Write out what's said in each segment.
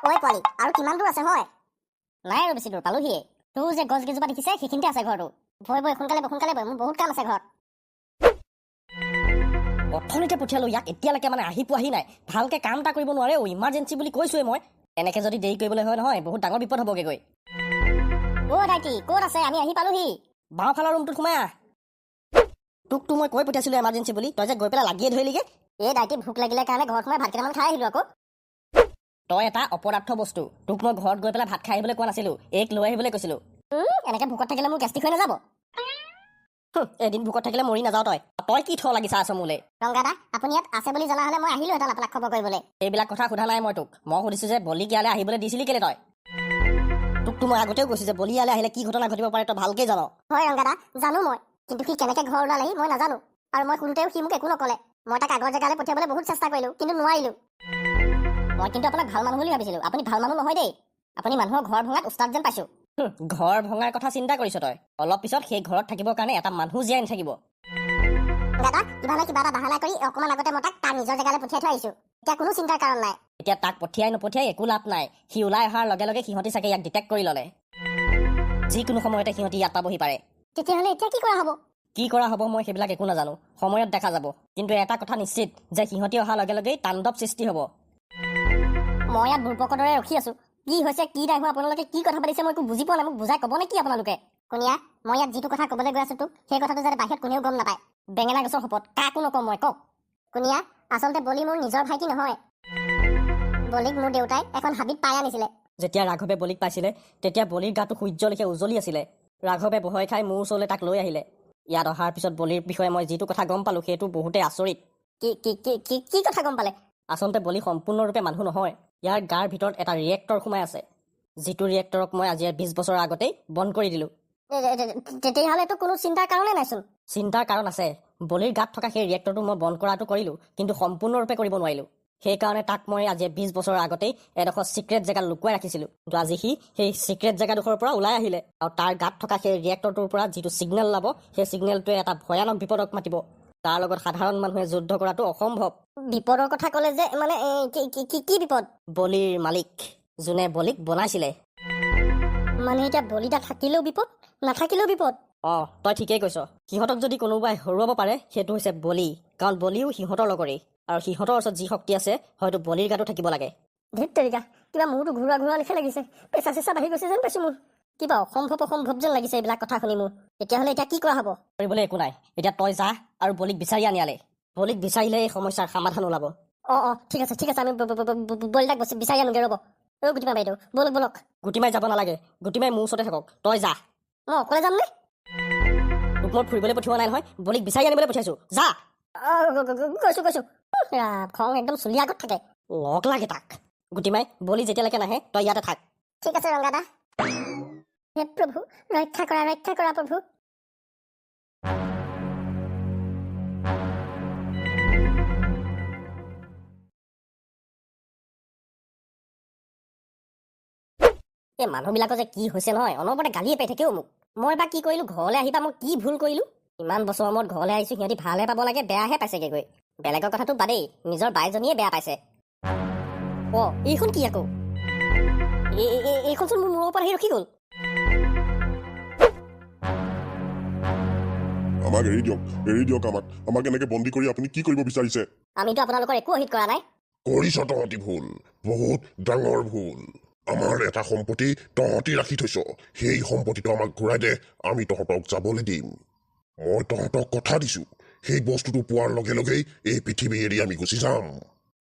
ঐ পোৱালি, আৰু কিমান দূৰ আছে হয়? নাই আৰু বেছি দূৰ, পালোহিয়ে। তোৰ যে গছ কেইজোপা দেখিছে সেইখিনিতে আছে ঘৰটো। বৈ সোনকালে বৈ, মোৰ বহুত কাম আছে ঘৰত। অথনিতে পঠিয়ালো ইয়াক, এতিয়ালৈকে মানে আহি পোৱাহি নাই। ভালকে কাম এটা কৰিব নোৱাৰে অ', ইমাৰ্জেঞ্চি বুলি কৈছোৱে মই। এনেকে যদি দেৰি কৰিবলৈ হয় নহয়, বহুত ডাঙৰ বিপদ হ'বগে গৈ। অ' দাইটি, ক'ত আছে? আমি আহি পালোহি। বাওঁফালৰ ৰুমটোত সোমাই আহ। তোকতো মই কৈ পঠিয়াছিলো এমাৰ্জেঞ্চি বুলি, তই যে গৈ পেলাই লাগিয়ে ধৰিলিগে। এই দাইটি, ভোক লাগিলে কাৰণে ঘৰত সোমাই ভাত কেইটামান খাই আহিলো আকৌ। তই এটা অপদাৰ্থ বস্তু। তোক মই ঘৰত গৈ পেলাই ভাত খাই আহিবলৈ কোৱা নাছিলো, এইক লৈ আহিবলৈ কৈছিলো। এনেকে ভোকত থাকিলে মোৰ গেষ্টিক হৈ নাযাব? এদিন ভোকত থাকিলে মৰি নাযাও তই। তই কি থ লাগিছা আছ মোলে? ৰংগাদা, আপুনি ইয়াত আছে বুলি জনা হলে মই আহিলো এটা আপোনাক খবৰ কৰিবলৈ। এইবিলাক কথা সোধা নাই মই তোক। মই সুধিছো যে বলিক ইয়ালৈ আহিবলৈ দিছিলি কেলে তই? তোকতো মই আগতেও কৈছো যে বলি ইয়ালৈ আহিলে কি ঘটনা ঘটিব পাৰে তই ভালকেই জান। হয় ৰংগাদা, জানো মই, কিন্তু সি কেনেকে ঘৰ ওলালেহি মই নাজানো। আৰু মই শুনোতেও সি মোক একো নকলে। মই তাক আগৰ জেগালৈ পঠিয়াবলৈ বহুত চেষ্টা কৰিলো, কিন্তু নোৱাৰিলো। মই কিন্তু আপোনাক ভাল মানুহ বুলি ভাবিছিলো, আপুনি ভাল মানুহ নহয় দেই। আপুনি মানুহৰ ঘৰ ভঙাত উস্তাদ যেন পাইছো। ঘৰ ভঙাৰ কথা চিন্তা কৰিছ তই? অলপ পিছত সেই ঘৰত থাকিবৰ কাৰণে এটা মানুহ জীয়াই নাথাকিব। দাদা, কিবা নহয় কিবা এটা বাহানা কৰি অকণমান আগতে মই তাক তাৰ নিজৰ জেগালৈ পঠিয়াই থৈ আহিছো। এতিয়া কোনো চিন্তাৰ কাৰণ নাই। এতিয়া তাক পঠিয়াই নপঠিয়াই একো লাভ নাই। সি ওলাই অহাৰ লগে লগে সিহঁতি চাগে ইয়াক ডিটেক্ট কৰি ল'লে। যিকোনো সময়তে সিহঁতি ইয়াত পাবহি পাৰে। তেতিয়াহ'লে এতিয়া কি কৰা হ'ব? কি কৰা হ'ব মই সেইবিলাক একো নাজানো, সময়ত দেখা যাব। কিন্তু এটা কথা নিশ্চিত যে সিহঁতি অহাৰ লগে লগেই তাণ্ডৱ সৃষ্টি হ'ব। মই ইয়াত বুৰ্বকৰ দৰে ৰখি আছো। কি হৈছে কি নাই হোৱা, আপোনালোকে কি কথা পাতিছে মই একো বুজি পোৱা নাই। মোক বুজাই ক'ব নে কি আপোনালোকে? কোনিয়া, মই ইয়াত যিটো কথা ক'বলৈ গৈ আছো তোক, সেই কথাটো যাতে বাহিৰত কোনেও গম নাপায়। বেঙেনা গছৰ শপত কাকো নকওঁ মই, কওক। কোনিয়া, আচলতে বলি মোৰ নিজৰ ভাইটি নহয়। বলিক মোৰ দেউতাই এখন হাবিত পাই আনিছিলে। যেতিয়া ৰাঘৱে বলিক পাইছিলে তেতিয়া বলিৰ গাটো সূৰ্যৰ লেখীয়া উজ্বলি আছিলে। ৰাঘৱে ভয় খাই মোৰ ওচৰলৈ তাক লৈ আহিলে। ইয়াত অহাৰ পিছত বলিৰ বিষয়ে মই যিটো কথা গম পালো সেইটো বহুতেই আচৰিত। কি কথা গম পালে? আচলতে বলি সম্পূৰ্ণৰূপে মানুহ নহয়। ইয়াৰ গাৰ ভিতৰত এটা ৰিয়েক্টৰ সোমাই আছে, যিটো ৰিয়েক্টৰক মই আজি 20 বছৰৰ আগতেই বন্ধ কৰি দিলো। তেতিয়াহ'লেতো কোনো চিন্তাৰ কাৰণেই নাইচোন। চিন্তাৰ কাৰণ আছে। বলিৰ গাত থকা সেই ৰিয়েক্টৰটো মই বন্ধ কৰাটো কৰিলো, কিন্তু সম্পূৰ্ণৰূপে কৰিব নোৱাৰিলো। সেইকাৰণে তাক মই আজি 20 বছৰৰ আগতেই এডোখৰ চিক্ৰেট জেগাত লুকুৱাই ৰাখিছিলো। কিন্তু আজি সি সেই চিক্ৰেট জেগাডোখৰৰ পৰা ওলাই আহিলে, আৰু তাৰ গাত থকা সেই ৰিয়েক্টৰটোৰ পৰা যিটো চিগনেল ওলাব, সেই চিগনেলটোৱে এটা ভয়ানক বিপদক মাতিব। তাৰ লগত সাধাৰণ মানুহে যুদ্ধ কৰাটো অসম্ভৱ। বিপদৰ কথা ক'লে যে, মানে কি বিপদ? বলিৰ মালিক, যোনে বলিক বনাইছিলে। মানে এতিয়া বলিদা থাকিলেও বিপদ, নাথাকিলেও বিপদ? তই ঠিকেই কৈছ। সিহঁতক যদি কোনোবাই হৰুৱাব পাৰে সেইটো হৈছে বলি, কাৰণ বলিও সিহঁতৰ লগৰেই। আৰু সিহঁতৰ ওচৰত যি শক্তি আছে হয়তো বলিৰ গাতো থাকিব লাগে। ধেত তেৰিকা, কিবা মূৰটো ঘূৰোৱা লেখা লাগিছে। পেচা চেঁচা বাঢ়ি গৈছে যেন পাইছো মোৰ। কিবা অসম্ভৱ যেন লাগিছে এইবিলাক কথা শুনি মোৰ। তেতিয়াহ'লে এতিয়া কি কৰা হ'ব? কৰিবলৈ একো নাই। এতিয়া তই যা আৰু বলিক বিচাৰি আনিয়ালে। বলিক বিচাৰিলে এই সমস্যাৰ সমাধান ওলাব। ঠিক আছে আমি বলিদাক বিচাৰি আনোগে। ৰ'ব গুটিমা বাইদেউ, বলক। গুটিমাই যাব নালাগে, গুটিমাই মোৰ ওচৰতে থাকক। তই যা। মই অকলে যাম নে? তোক মই ফুৰিবলৈ পঠিওৱা নাই নহয়, বলিক বিচাৰি আনিবলৈ পঠিয়াইছো। যা। গৈছো। খং একদম চুলি আগত থাকে। লগ লাগে তাক। গুটিমাই, বলি যেতিয়ালৈকে নাহে তই ইয়াতে থাক। ঠিক আছে ৰংগাদা। হে প্ৰভু, ৰক্ষা কৰা প্ৰভু। এই মানুহবিলাকৰ যে কি হৈছে নহয়, অনবৰতে গালিয়ে পাই থাকেও মোক। মই বা কি কৰিলো, ঘৰলৈ আহিবা মই কি ভুল কৰিলো? ইমান বছৰৰ মূৰত ঘৰলৈ আহিছো, সিহঁতি ভালহে পাব লাগে, বেয়াহে পাইছেগে গৈ। বেলেগৰ কথাটো বাদেই, নিজৰ বাইজনীয়ে বেয়া পাইছে। এইখন কি আকৌ? এইখনচোন মোৰ মূৰৰ ওপৰত আহি ৰখি গ'ল। আমাক এৰি দিয়ক আমাক এনেকে বন্দী কৰি আপুনি কি কৰিব বিচাৰিছে? আমিতো আপোনালোকৰ একো অহিত কৰা নাই। কৰিছ তহঁতি ভুল, বহুত ডাঙৰ ভুল। আমাৰ এটা সম্পত্তি তহঁতি ৰাখি থৈছ, সেই সম্পত্তিটো আমাক ঘূৰাই দে, আমি তহঁতক যাবলৈ দিম। মই তহঁতক কথা দিছো, সেই বস্তুটো পোৱাৰ লগে লগেই এই পৃথিৱী এৰি আমি গুচি যাম।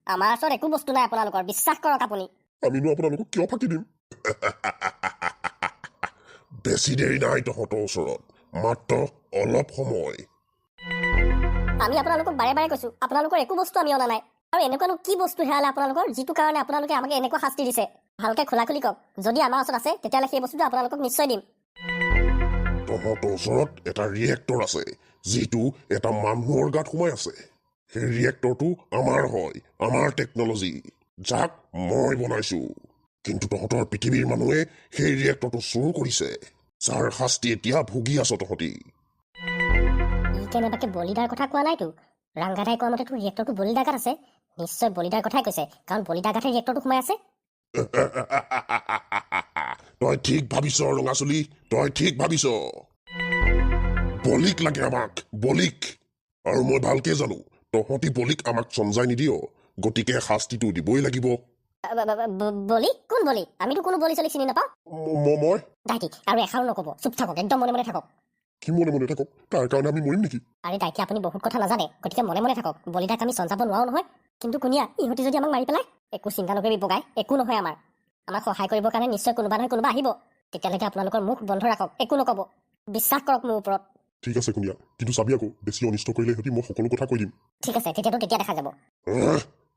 আমাৰ ওচৰত একো বস্তু নাই আপোনালোকৰ, বিশ্বাস কৰক আপুনি। আমিনো আপোনালোকক কিয় ফাঁকি দিম? বেছি দেৰি নাই তহঁতৰ ওচৰত, মাত্ৰ অলপ সময়। আমি আপোনালোকক বাৰে কৈছো, আপোনালোকৰ একো বস্তু আমি অনা নাই। আৰু এনেকুৱানো কি বস্তু হেৰালে আপোনালোকৰ, যিটো কাৰণে আপোনালোকে আমাক এনেকুৱা শাস্তি দিছে? ভালকে খোলাখুলি কওক। যদি আমাৰ ওচৰত আছে তেতিয়াহ'লে সেই বস্তুটো আপোনালোকক নিশ্চয় দিম। তহঁতৰ ওচৰত এটা ৰিয়েক্টৰ আছে, যিটো এটা মানুহৰ গাত সোমাই আছে। সেই ৰিয়েক্টৰটো আমাৰ হয়, আমাৰ টেকনলজি, যাক মই বনাইছো। কিন্তু তহঁতৰ পৃথিৱীৰ মানুহে সেই ৰিয়েক্টৰটো চুৰ কৰিছে, যাৰ শাস্তি এতিয়া ভুগি আছ তহঁতি। ই কেনেবাকে বলিদাৰ কথা কোৱা নাইতো। ৰাংগাদাই কোৱা মতেতো ৰিয়েক্টৰটো বলিদাৰ গাত আছে। নিশ্চয় বলিদাৰ কথাই কৈছে, কাৰণ বলিদাৰ গাতে ৰিয়েক্টৰটো সোমাই আছে। তই ঠিক ভাবিছ ৰঙাচুলি, তই ঠিক ভাবিছ। বলিক লাগে আমাক, বলিক। আৰু মই ভালকে জানো তহঁতি বলিক আমাক চমজাই নিদিয়, গতিকে শাস্তিটো দিবই লাগিব। বলি? কোন বলি? আমিতো কোনো বলি চলি চিনি নাপাওঁ। মই ডাইটি আৰু এষাৰো নক'ব, চুপ থাকক, একদম মনে মনে থাকক। কি মনে মনে থাকক? তাৰ কাৰণে আমি মৰিম নেকি? আৰে ডাইটি, আপুনি বহুত কথা নাজানে, গতিকে মনে মনে থাকক। বলিদাক আমি চঞ্চাব নোৱাৰো নহয়। কিন্তু কোনিয়া, ইহঁতি যদি আমাক মাৰি পেলাই? একো চিন্তা নকৰিবি বগাই, একো নহয় আমাৰ। আমাক সহায় কৰিবৰ কাৰণে নিশ্চয় কোনোবা নহয় কোনোবা আহিব। তেতিয়ালৈকে আপোনালোকৰ মুখ বন্ধ ৰাখক, একো নক'ব। বিশ্বাস কৰক মোৰ ওপৰত। ঠিক আছে কুনিয়া, কিন্তু চাবি আকৌ বেছি অনিষ্ট কৰিলে সিহঁতি মই সকলো কথা কৈ দিম। ঠিক আছে, তেতিয়াতো তেতিয়া দেখা যাব।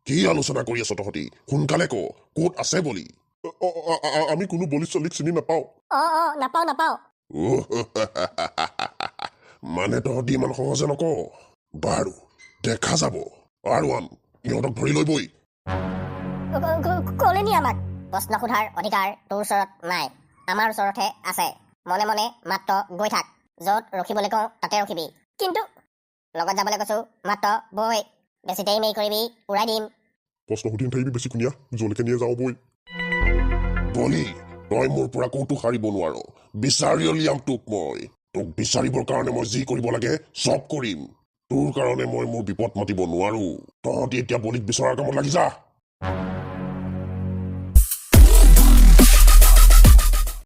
কি আলোচনা কৰি আছ তহঁতি? সোনকালে ক, ক'ত আছে বলি? আমি কোনো বলি চলিক চিনি নাপাওঁ। নাপাওঁ। মানে তহঁতি ইমান সহজে নক? বাৰু দেখা যাব। আৰু ইহঁতক ধৰি লৈ বই। ক'লে নি আমাক? প্ৰশ্ন সোধাৰ অধিকাৰ তোৰ ওচৰত নাই, আমাৰ ওচৰতহে আছে। মনে মনে মাত্ৰ গৈ থাক, য'ত ৰখিবলৈ কওঁ তাতে ৰখিবি। কিন্তু লগত যাবলৈ কৈছো, মাত্ৰ বৈ। বেছি দেৰি মেৰি কৰিবি, উৰাই দিম। প্ৰশ্ন সুধি নাথাকিবি বেছি কুনিয়া, যলৈকে নিয়ে যাওঁ বই। বলি, তই মোৰ পৰা ক'তো সাৰিব নোৱাৰ। বিচাৰি উলিয়াম তোক মই। তোক বিচাৰিবৰ কাৰণে মই যি কৰিব লাগে চব কৰিম। তোৰ কাৰণে মই মোৰ বিপদ মাতিব নোৱাৰো। তহঁতি এতিয়া বলিক বিচৰাৰ কামত লাগি যা।